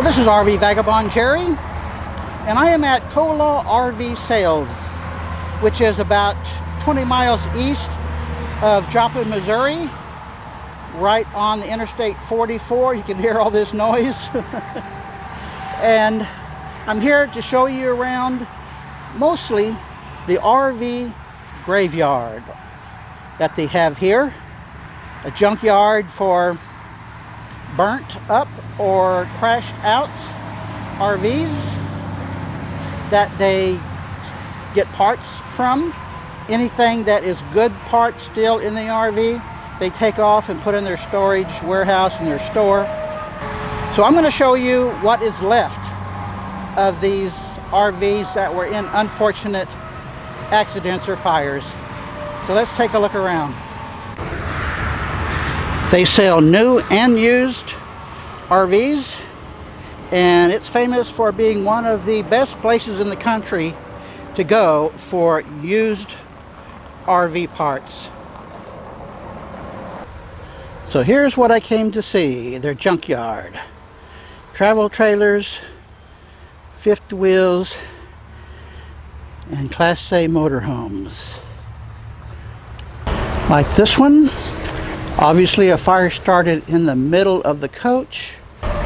Hello, this is RV Vagabond Jerry, and I am at Colaw RV Sales, which is about 20 miles east of Joplin, Missouri, right on the Interstate 44. You can hear all this noise. And I'm here to show you around mostly the RV graveyard that they have here. A junkyard for burnt up or crashed out RVs that they get parts from. Anything that is good parts still in the RV, they take off and put in their storage warehouse in their store. So I'm going to show you what is left of these RVs that were in unfortunate accidents or fires. So let's take a look around. They sell new and used RVs, and it's famous for being one of the best places in the country to go for used RV parts. So here's what I came to see, their junkyard. Travel trailers, fifth wheels, and Class A motorhomes. Like this one. Obviously a fire started in the middle of the coach,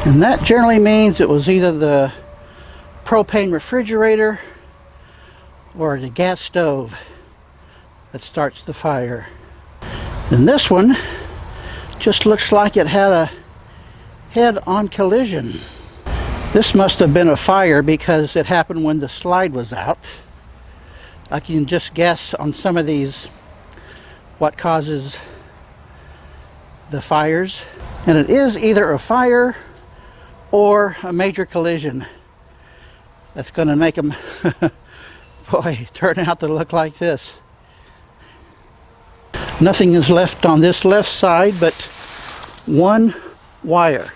and that generally means it was either the propane refrigerator or the gas stove that starts the fire. And this one just looks like it had a head-on collision. This must have been a fire because it happened when the slide was out. I can just guess on some of these what causes the fires, and it is either a fire or a major collision that's going to make them boy, turn out to look like this. Nothing is left on this left side but one wire.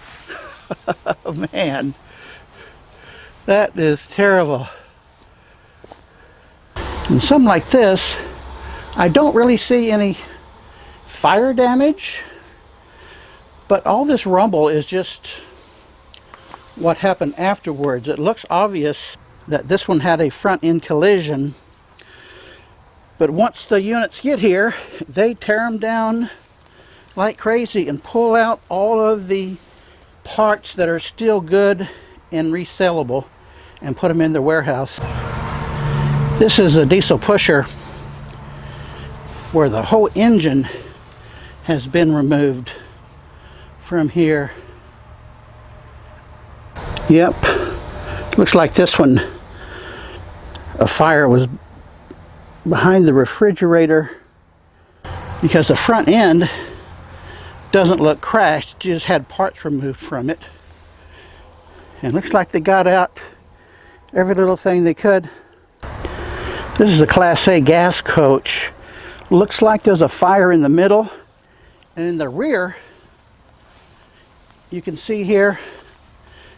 Oh, man, that is terrible. And something like this, I don't really see any fire damage. But all this rumble is just what happened afterwards. It looks obvious that this one had a front end collision. But once the units get here, they tear them down like crazy and pull out all of the parts that are still good and resellable and put them in their warehouse. This is a diesel pusher where the whole engine has been removed from here. Yep, looks like this one, a fire was behind the refrigerator because the front end doesn't look crashed, it just had parts removed from it. And looks like they got out every little thing they could. This is a Class A gas coach. Looks like there's a fire in the middle, and in the rear you can see here,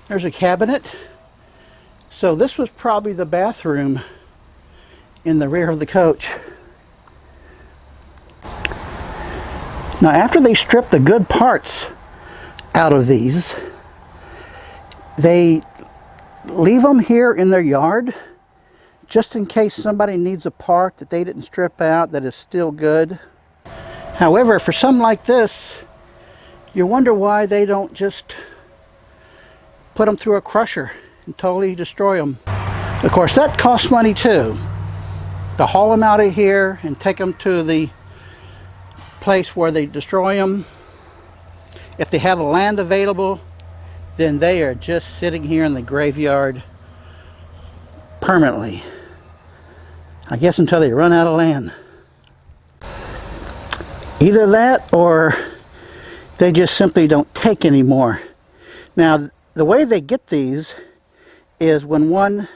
there's a cabinet. So this was probably the bathroom in the rear of the coach. Now after they strip the good parts out of these, they leave them here in their yard just in case somebody needs a part that they didn't strip out that is still good. However, for something like this, you wonder why they don't just put them through a crusher and totally destroy them. Of course, that costs money too, to haul them out of here and take them to the place where they destroy them. If they have the land available, then they are just sitting here in the graveyard permanently. I guess until they run out of land. Either that or they just simply don't take anymore. Now, the way they get these is when one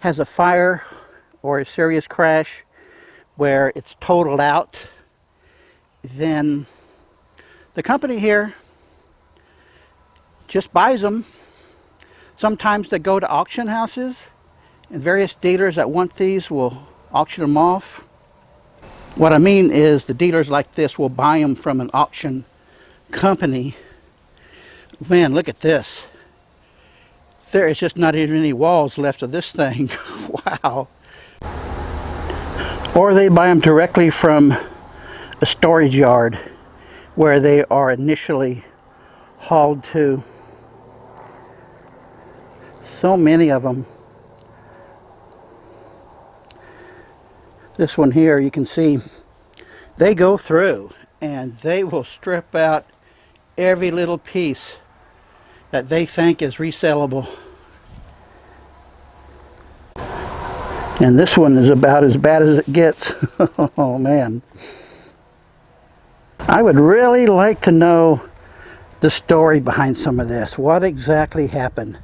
has a fire or a serious crash where it's totaled out, then the company here just buys them. Sometimes they go to auction houses, and various dealers that want these will auction them off. What I mean is the dealers like this will buy them from an auction company. Man, look at this. There is just not even any walls left of this thing. Wow. Or they buy them directly from a storage yard where they are initially hauled to. So many of them. This one here, you can see they go through and they will strip out every little piece that they think is resellable. And this one is about as bad as it gets. Oh man. I would really like to know the story behind some of this. What exactly happened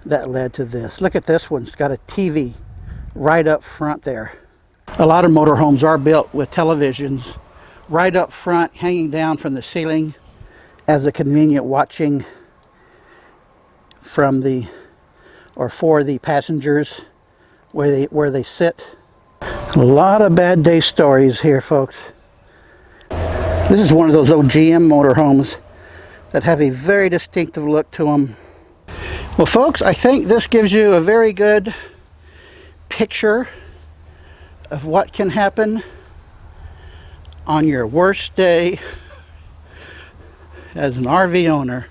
that led to this? Look at this one. It's got a TV right up front there. A lot of motorhomes are built with televisions right up front, hanging down from the ceiling as a convenient watching from the, or for the passengers where they sit. A lot of bad day stories here, folks. This is one of those old GM motorhomes that have a very distinctive look to them. Well, folks, I think this gives you a very good picture of what can happen on your worst day as an RV owner.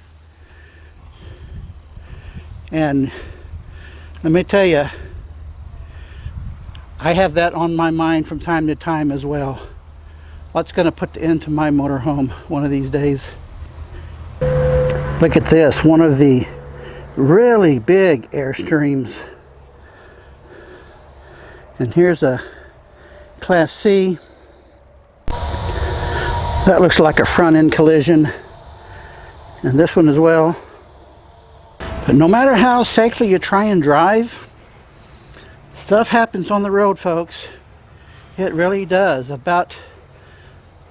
And let me tell you, I have that on my mind from time to time as well. What's going to put the end to my motorhome one of these days? Look at this, one of the really big Airstreams. And here's a Class C. That looks like a front end collision. And this one as well. But no matter how safely you try and drive, stuff happens on the road, folks. It really does. About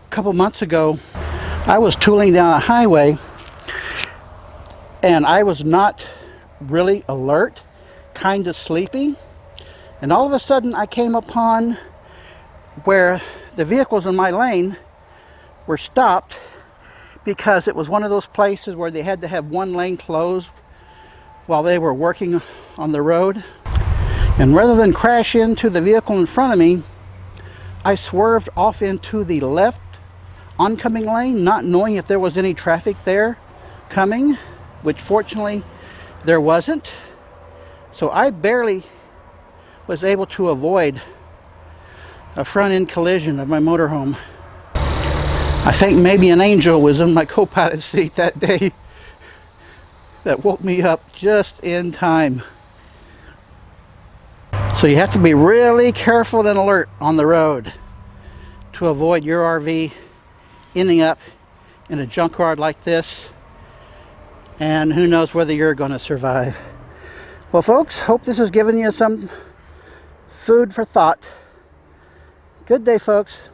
a couple months ago, I was tooling down a highway and I was not really alert, kind of sleepy. And all of a sudden I came upon where the vehicles in my lane were stopped because it was one of those places where they had to have one lane closed while they were working on the road. And rather than crash into the vehicle in front of me, I swerved off into the left oncoming lane, not knowing if there was any traffic there coming, which fortunately there wasn't. So I barely was able to avoid a front end collision of my motorhome. I think maybe an angel was in my co-pilot seat that day that woke me up just in time. So you have to be really careful and alert on the road to avoid your RV ending up in a junkyard like this, and who knows whether you're going to survive. Well, folks, hope this has given you some food for thought. Good day, folks.